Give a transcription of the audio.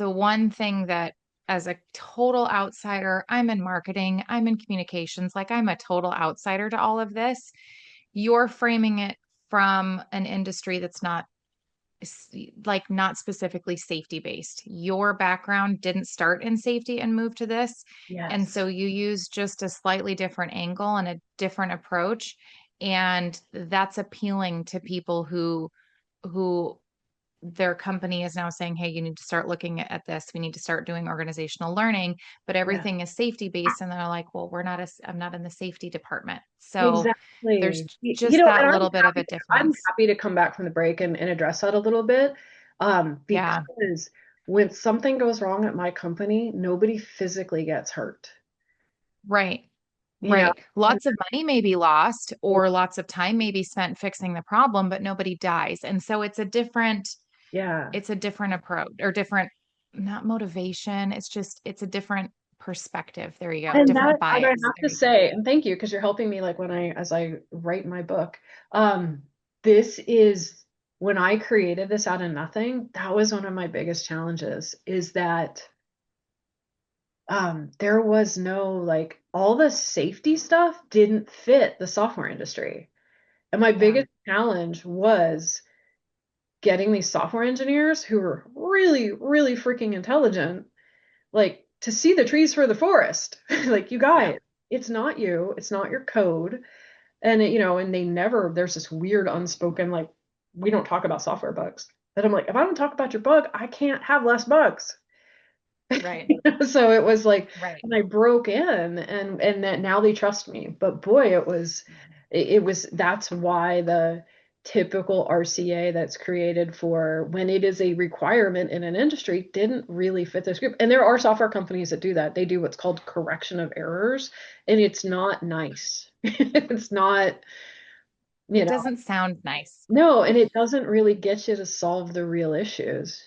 the one thing that as a total outsider, I'm in marketing, I'm in communications, like I'm a total outsider to all of this. You're framing it from an industry that's not like not specifically safety based. Your background didn't start in safety and move to this. And Yes. so you use just a slightly different angle and a different approach. And that's appealing to people who their company is now saying, hey, you need to start looking at this. We need to start doing organizational learning, but Yeah. everything is safety based. And they're like, well, I'm not in the safety department. So there's Exactly. just And that little bit of a I'm difference. happy to come back from the break and address that a little bit. Yeah. Because when something goes wrong at my company, nobody physically gets hurt. Right. You know, Right. Lots of money may be lost or lots of time may be spent fixing the problem, but nobody dies. And so yeah. it's a different approach or different, not motivation. It's a different perspective. There you go. Different And I bias. have There to you go. say, and thank you because you're helping me like as I write my book. This is when I created this out of nothing, that was one of my biggest challenges is that there was no like all the safety stuff didn't fit the software industry. And my Yeah. biggest challenge was getting these software engineers who were really, really freaking intelligent, like to see the trees for the forest. Like, you Yeah. guys, it's not you, it's not your code. And and there's this weird unspoken, like, we don't talk about software bugs. But I'm like, if I don't talk about your bug, I can't have less bugs. Right. So it was like, Right. and I broke in and that now they trust me. But boy, it was that's why the typical RCA that's created for when it is a requirement in an industry didn't really fit this group. And there are software companies that do that. They do what's called correction of errors, and it's not nice. It's not, you It know, doesn't sound nice. no, and it doesn't really get you to solve the real issues.